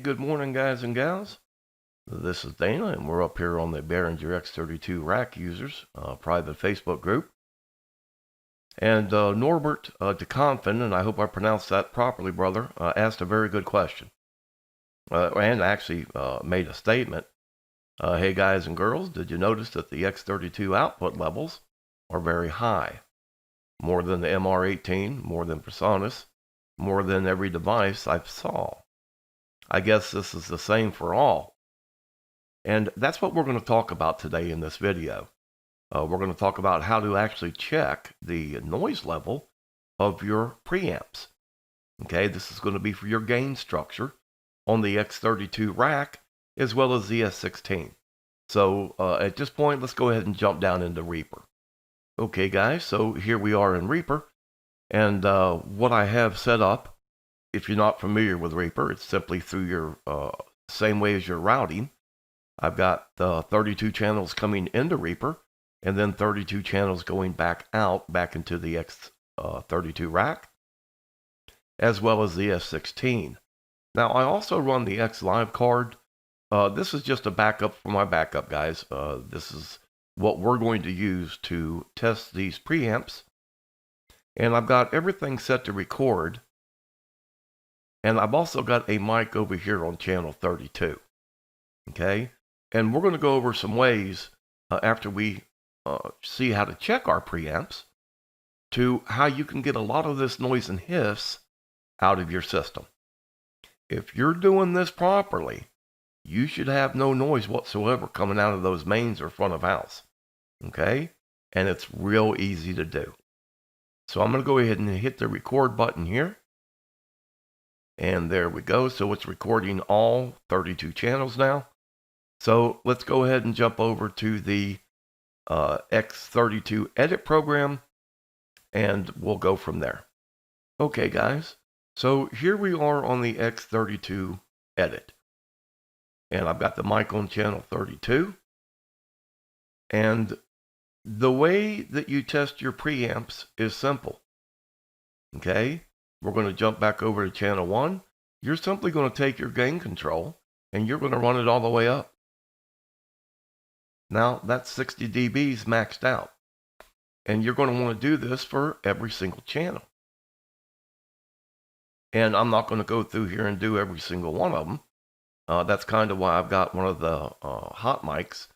good morning, guys and gals. This is Dana, and we're up here on the Behringer X32 rack users private Facebook group. And Norbert DeConfin, and I hope I pronounced that properly, brother, asked a very good question. And actually made a statement. Hey, guys and girls, did you notice that the X32 output levels are very high? More than the MR18, more than PreSonus, more than every device I saw. I guess this is the same for all. And that's what we're going to talk about today in this video. We're going to talk about how to actually check the noise level of your preamps. Okay, this is going to be for your gain structure on the X32 rack as well as the S16. So at this point, let's go ahead and jump down into Reaper. Okay, guys, so here we are in Reaper. And what I have set up, if you're not familiar with Reaper, it's simply through your same way as your routing. I've got 32 channels coming into Reaper, and then 32 channels going back into the X32 rack, as well as the S16. Now, I also run the X Live card. This is just a backup for my backup, guys. This is what we're going to use to test these preamps. And I've got everything set to record. And I've also got a mic over here on channel 32. Okay? And we're going to go over some ways after we see how to check our preamps to how you can get a lot of this noise and hiss out of your system. If you're doing this properly, you should have no noise whatsoever coming out of those mains or front of house. Okay? And it's real easy to do. So I'm going to go ahead and hit the record button here. And there we go. So it's recording all 32 channels now. So let's go ahead and jump over to the X32 edit program, and we'll go from there. Okay, guys. So here we are on the X32 edit. And I've got the mic on channel 32. And the way that you test your preamps is simple. Okay? We're going to jump back over to channel 1. You're simply going to take your gain control and you're going to run it all the way up. Now, that's 60 dBs maxed out. And you're going to want to do this for every single channel. And I'm not going to go through here and do every single one of them. That's kind of why I've got one of the hot mics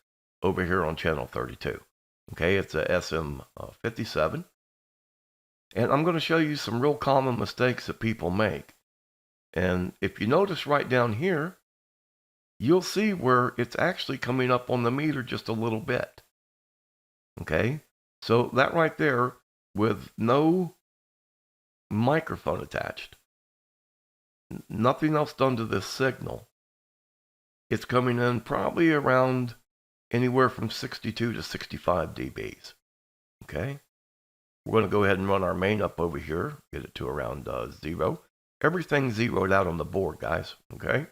over here on channel 32. Okay, it's a SM57. And I'm going to show you some real common mistakes that people make. And if you notice right down here, you'll see where it's actually coming up on the meter just a little bit. Okay, so that right there with no microphone attached, nothing else done to this signal, it's coming in probably around anywhere from 62 to 65 dBs. Okay. We're going to go ahead and run our main up over here, get it to around 0. Everything's zeroed out on the board, guys, okay?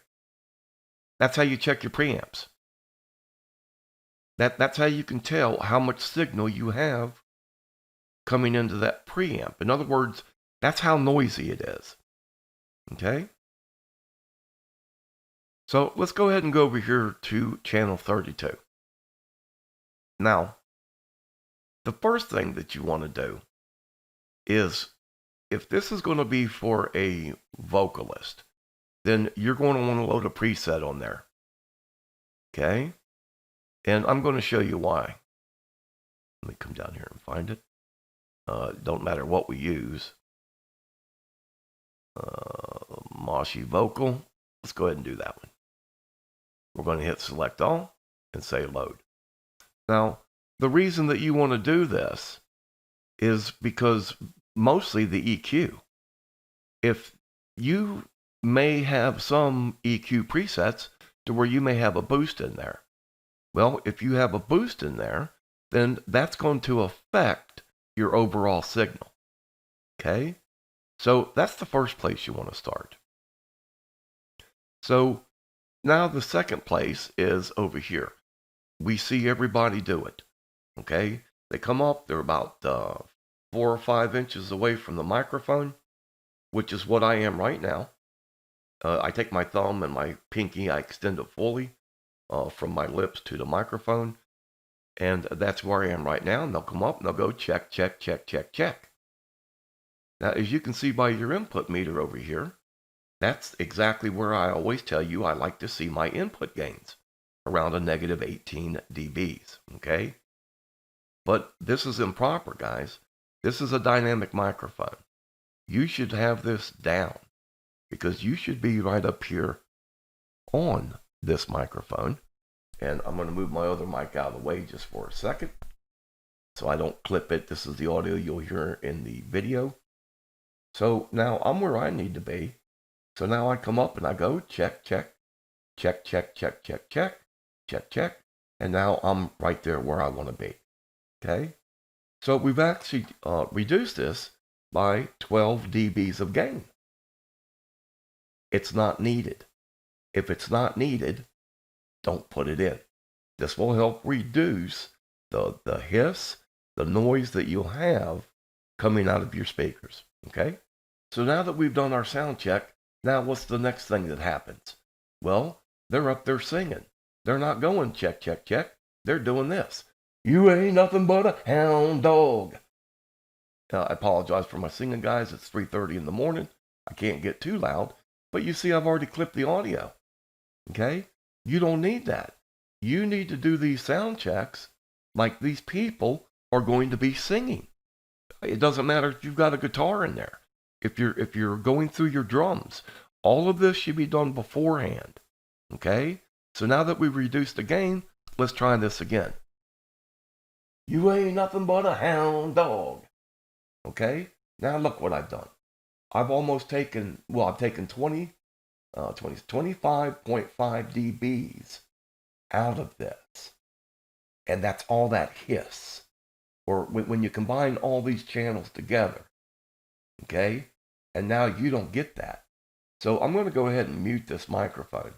That's how you check your preamps. That's how you can tell how much signal you have coming into that preamp. In other words, that's how noisy it is, okay? So let's go ahead and go over here to channel 32. Now, the first thing that you want to do is, if this is going to be for a vocalist, then you're going to want to load a preset on there. Okay? And I'm going to show you why. Let me come down here and find it. Don't matter what we use. Moshi vocal. Let's go ahead and do that one. We're going to hit select all and say load. Now, the reason that you want to do this is because mostly the EQ. If you may have some EQ presets to where you may have a boost in there. Well, if you have a boost in there, then that's going to affect your overall signal. Okay? So that's the first place you want to start. So now the second place is over here. We see everybody do it. Okay? They come up, they're about 4 or 5 inches away from the microphone, which is what I am right now. I take my thumb and my pinky, I extend it fully from my lips to the microphone, and that's where I am right now. And they'll come up and they'll go check, check, check, check, check. Now, as you can see by your input meter over here, that's exactly where I always tell you I like to see my input gains, around a negative 18 dBs, okay? But this is improper, guys. This is a dynamic microphone. You should have this down, because you should be right up here on this microphone. And I'm going to move my other mic out of the way just for a second so I don't clip it. This is the audio you'll hear in the video. So now I'm where I need to be. So now I come up and I go check, check, check, check, check, check, check, check, check. And now I'm right there where I want to be. Okay? So we've actually reduced this by 12 dBs of gain. It's not needed. If it's not needed, don't put it in. This will help reduce the hiss, the noise that you'll have coming out of your speakers. Okay? So now that we've done our sound check, now what's the next thing that happens? Well, they're up there singing. They're not going check, check, check. They're doing this. You ain't nothing but a hound dog. I apologize for my singing, guys. It's 3:30 in the morning. I can't get too loud. But you see, I've already clipped the audio. Okay? You don't need that. You need to do these sound checks like these people are going to be singing. It doesn't matter if you've got a guitar in there. If you're going through your drums, all of this should be done beforehand. Okay? So now that we've reduced the gain, let's try this again. You ain't nothing but a hound dog. Okay? Now look what I've done. I've almost taken, I've taken 25.5 dBs out of this. And that's all that hiss. Or when you combine all these channels together. Okay? And now you don't get that. So I'm going to go ahead and mute this microphone.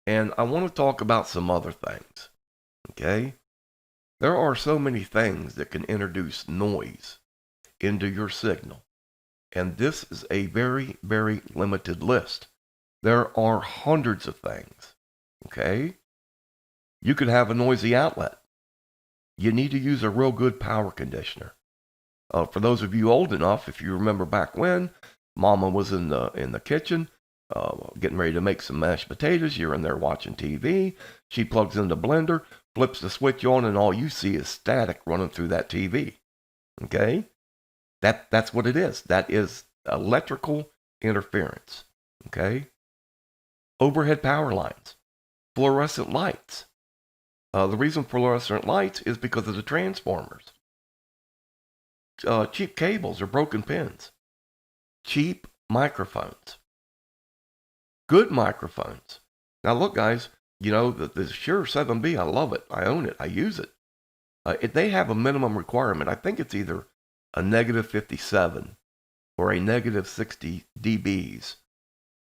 And I want to talk about some other things. Okay? There are so many things that can introduce noise into your signal. And this is a very, very limited list. There are hundreds of things. Okay? You could have a noisy outlet. You need to use a real good power conditioner. For those of you old enough, if you remember back when, Mama was in the kitchen, getting ready to make some mashed potatoes. You're in there watching TV. She plugs in the blender, flips the switch on, and all you see is static running through that TV. Okay? That's what it is. That is electrical interference. Okay? Overhead power lines. Fluorescent lights. The reason fluorescent lights is because of the transformers. Cheap cables or broken pins. Cheap microphones. Good microphones. Now look, guys, you know, the Shure 7B, I love it. I own it. I use it. They have a minimum requirement. I think it's either a negative 57 or a negative 60 dBs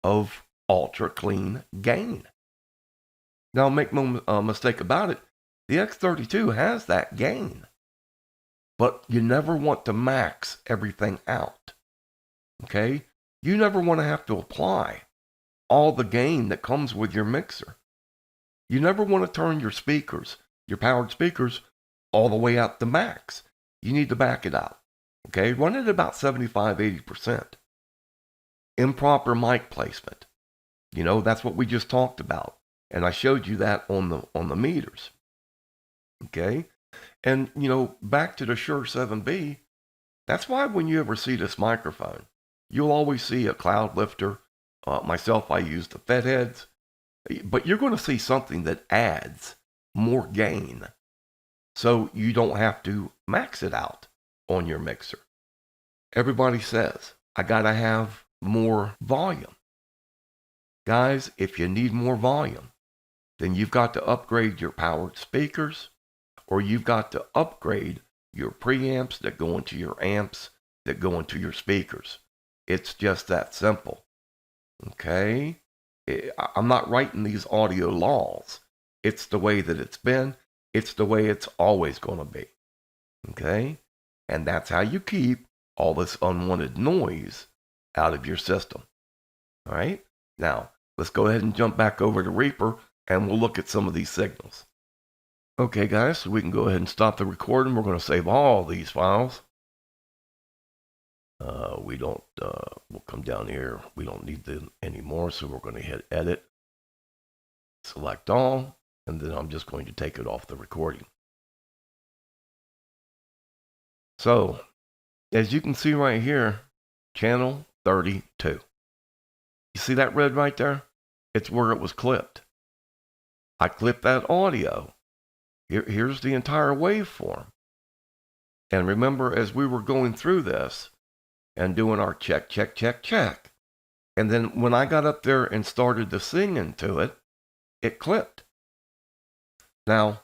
of ultra clean gain. Now, make no mistake about it, the X32 has that gain. But you never want to max everything out. Okay? You never want to have to apply all the gain that comes with your mixer. You never want to turn your speakers, your powered speakers, all the way out to max. You need to back it out. Okay? Run it about 75-80%. Improper mic placement. You know, that's what we just talked about. And I showed you that on the meters. Okay? And, you know, back to the Shure 7B, that's why when you ever see this microphone, you'll always see a cloud lifter. Myself, I use the FET heads. But you're going to see something that adds more gain. So you don't have to max it out on your mixer. Everybody says, I got to have more volume. Guys, if you need more volume, then you've got to upgrade your powered speakers, or you've got to upgrade your preamps that go into your amps that go into your speakers. It's just that simple. Okay? I'm not writing these audio laws. It's the way that it's been. It's the way it's always going to be. Okay? And that's how you keep all this unwanted noise out of your system. All right. Now, let's go ahead and jump back over to Reaper and we'll look at some of these signals. Okay, guys, so we can go ahead and stop the recording. We're going to save all these files. We'll come down here. We don't need them anymore, so we're going to hit Edit, select all, and then I'm just going to take it off the recording. So, as you can see right here, channel 32. You see that red right there? It's where it was clipped. I clipped that audio. Here's the entire waveform. And remember, as we were going through this and doing our check, check, check, check, and then when I got up there and started to sing into it, it clipped. Now,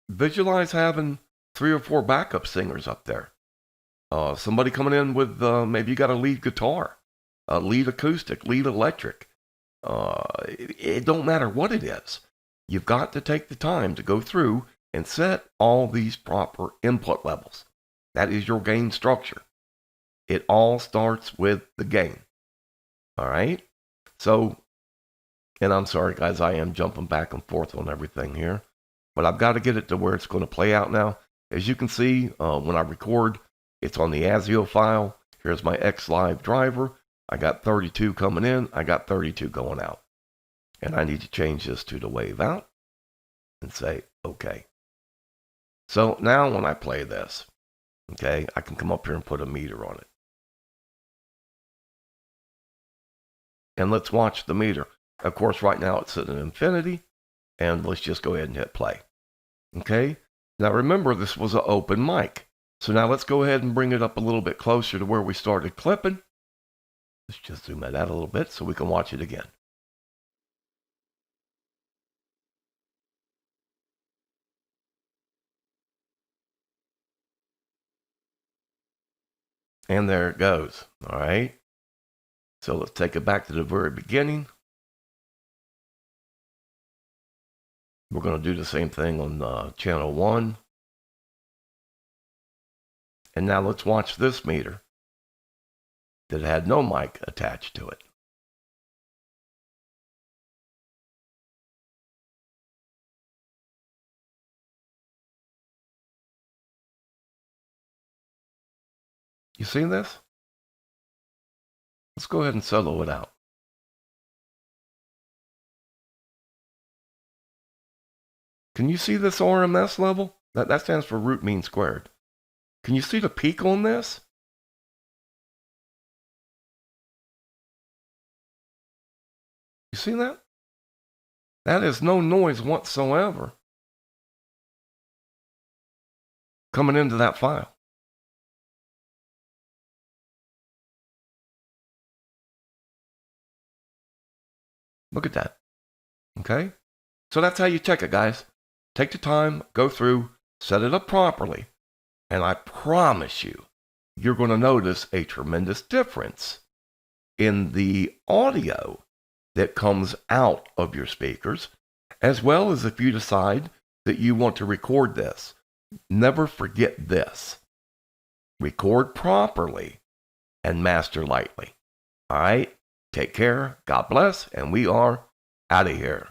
visualize having 3 or 4 backup singers up there. Somebody coming in with, maybe you got a lead guitar, a lead acoustic, lead electric. It don't matter what it is. You've got to take the time to go through and set all these proper input levels. That is your gain structure. It all starts with the gain. All right? So, and I'm sorry, guys, I am jumping back and forth on everything here. But I've got to get it to where it's going to play out now. As you can see, when I record, it's on the ASIO file. Here's my X-Live driver. I got 32 coming in. I got 32 going out. And I need to change this to the wave out and say, okay. So now when I play this, okay, I can come up here and put a meter on it. And let's watch the meter. Of course, right now it's at an infinity. And let's just go ahead and hit play. Okay? Now remember, this was an open mic. So now let's go ahead and bring it up a little bit closer to where we started clipping. Let's just zoom that out a little bit so we can watch it again. And there it goes. All right. So let's take it back to the very beginning. We're going to do the same thing on channel 1. And now let's watch this meter that had no mic attached to it. You see this? Let's go ahead and solo it out. Can you see this RMS level? That stands for root mean squared. Can you see the peak on this? You see that? That is no noise whatsoever coming into that file. Look at that. Okay? So that's how you check it, guys. Take the time, go through, set it up properly, and I promise you, you're going to notice a tremendous difference in the audio that comes out of your speakers, as well as if you decide that you want to record this. Never forget this. Record properly and master lightly. All right? Take care. God bless. And we are out of here.